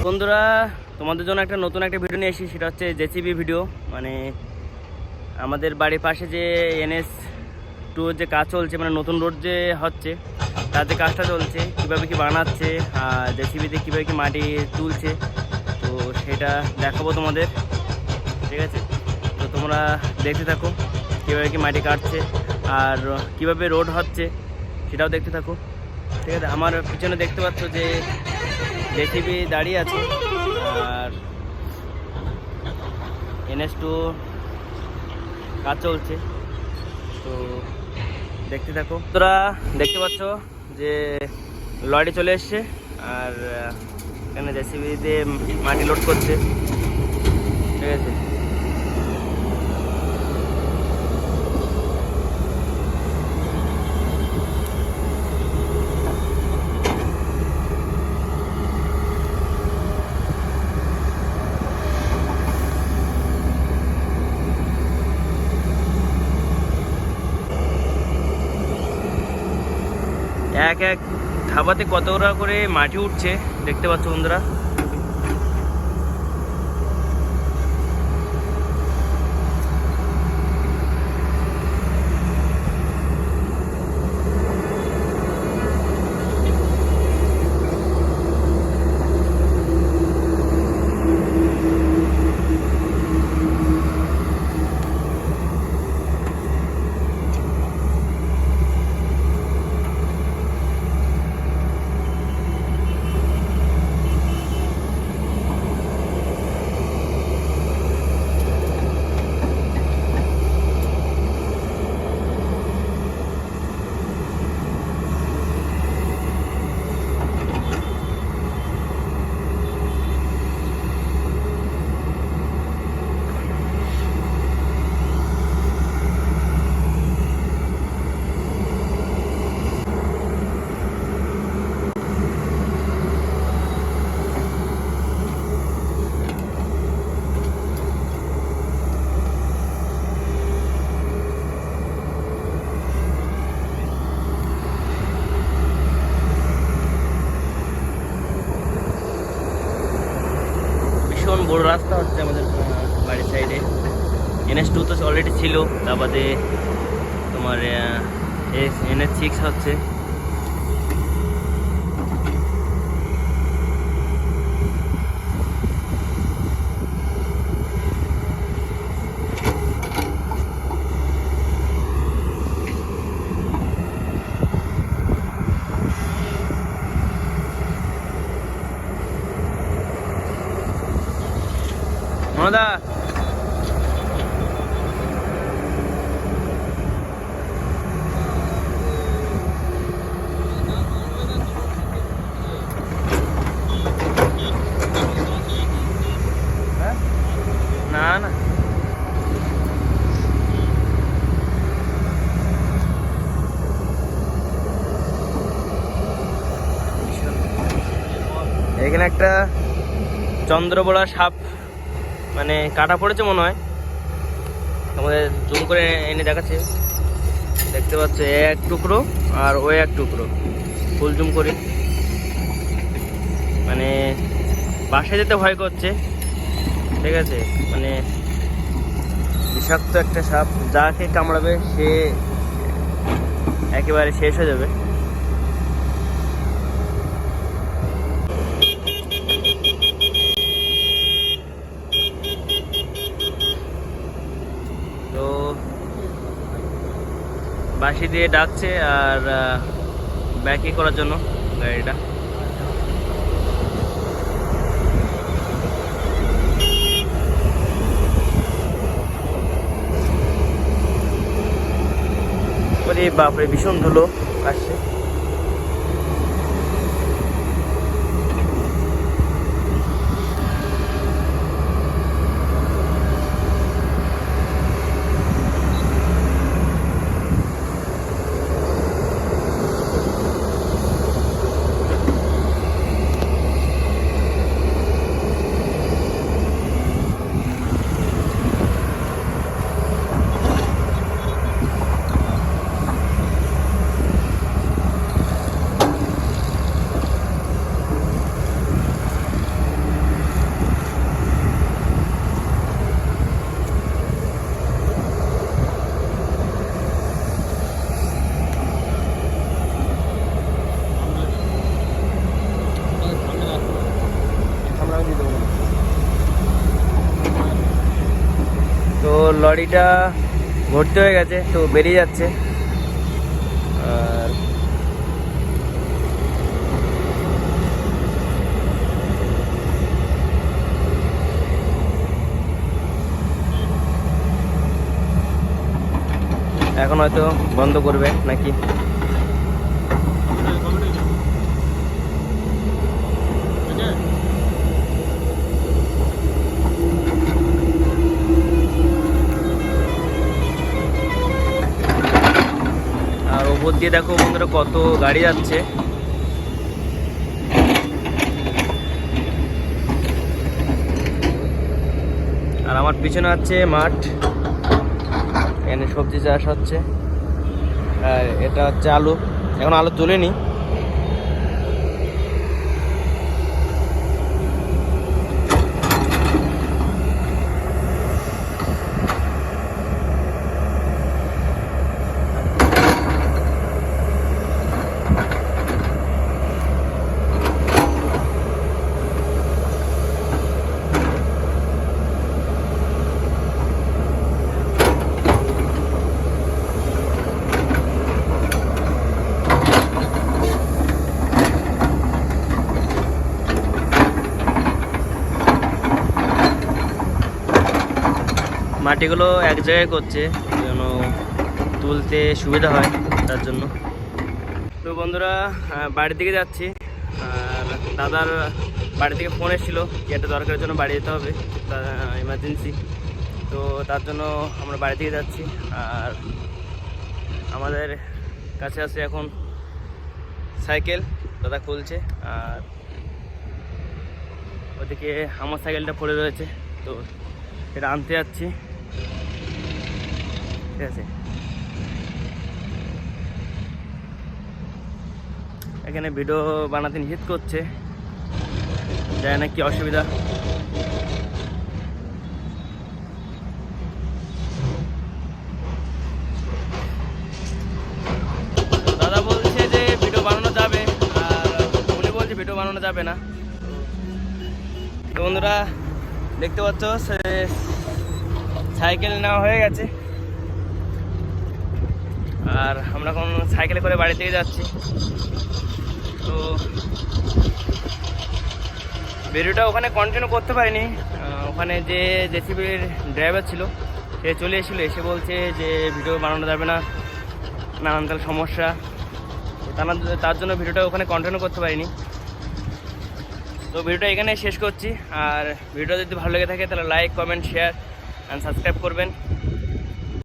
বন্ধুরা, তোমাদের জন্য একটা নতুন একটা ভিডিও নিয়ে এসেছি। সেটা হচ্ছে জেসিবি ভিডিও। মানে আমাদের বাড়ির পাশে যে NH2 যে কাজ চলছে, মানে নতুন রোড যে হচ্ছে, তার যে কাজটা চলছে, কীভাবে কি বানাচ্ছে আর জেসিবিতে কীভাবে কি মাটি তুলছে, তো সেটা দেখাবো তোমাদের। ঠিক আছে, তো তোমরা দেখতে থাকো কীভাবে কি মাটি কাটছে আর কীভাবে রোড হচ্ছে সেটাও দেখতে থাকো। ঠিক আছে, আমার পিছনে দেখতে পাচ্ছ যে জেসিবি দাঁড়িয়ে আছে আর NH2 কাজ চলছে, তো দেখতে থাকো। তোরা দেখতে পাচ্ছ যে লরি চলে এসছে আর এখানে জেসিবি দিয়ে মাটি লোড করছে। ঠিক আছে, এক এক ধাবাতে কতটা করে মাটি উঠছে দেখতে পাচ্ছ বন্ধুরা। বড় রাস্তা হচ্ছে আমাদের বাড়ির সাইডে। NH2 তো অলরেডি ছিল, তার বাদে তোমার NH6 হচ্ছে। মনদা, না না এখানে একটা চন্দ্রবোড়া সাপ মানে কাটা পড়েছে মনে হয়, আমাদের জুম করে এনে দেখাচ্ছে। দেখতে পাচ্ছ এক টুকরো আর ও এক টুকরো, ফুল জুম করি। মানে বাসায় যেতে ভয় করছে। ঠিক আছে, মানে বিষাক্ত একটা সাপ, যাকে কামড়াবে সে একেবারে শেষ হয়ে যাবে। তো বাঁশি দিয়ে ডাকছে আর ব্যাকি করার জন্য গাড়িটা। বাপরে ভীষণ ধুলো আসছে। লরিটা ভর্তি হয়ে গেছে, তো বেরিয়ে যাচ্ছে। আর এখন হয়তো বন্ধ করবে নাকি। আর ওপর দিয়ে দেখো বন্ধুরা কত গাড়ি যাচ্ছে। আর আমার পিছনে আছে মাঠ, এখানে সবজি চাষ হচ্ছে। আর এটা হচ্ছে আলু, এখন আলু তুলেনি। মাটিগুলো এক জায়গায় করছে যেন তুলতে সুবিধা হয়, তার জন্য। তো বন্ধুরা বাড়ির দিকে যাচ্ছি। আর দাদার বাড়ি থেকে ফোন এসেছিলো কি একটা দরকারের জন্য বাড়ি যেতে হবে, এমার্জেন্সি। তো তার জন্য আমরা বাড়ি থেকে যাচ্ছি। আর আমাদের কাছে আছে এখন সাইকেল, দাদা খুলছে। আর ওদিকে আমার সাইকেলটা পড়ে রয়েছে, তো এটা আনতে যাচ্ছি। ঠিক আছে, এখানে ভিডিও বানাতে নিষেধ করছে, জানি না কি অসুবিধা। দাদা বলছে যে ভিডিও বানানো যাবে, আর উনি বলছে ভিডিও বানানো যাবে না। তো বন্ধুরা দেখতে পাচ্ছ সাইকেল নেওয়া হয়ে গেছে। আর আমরা এখন সাইকেলে করে বাড়ি থেকে যাচ্ছি। তো ভিডিওটা ওখানে কন্টিনিউ করতে পারিনি, ওখানে যে জেসিবির ড্রাইভার ছিল সে চলে এসেছিলো, এসে বলছে যে ভিডিও বানানো যাবে না, নানান সমস্যা। তার জন্য ভিডিওটা ওখানে কন্টিনিউ করতে পারিনি। তো ভিডিওটা এখানে শেষ করছি। আর ভিডিওটা যদি ভালো লেগে থাকে তাহলে like, comment, share and subscribe করবেন।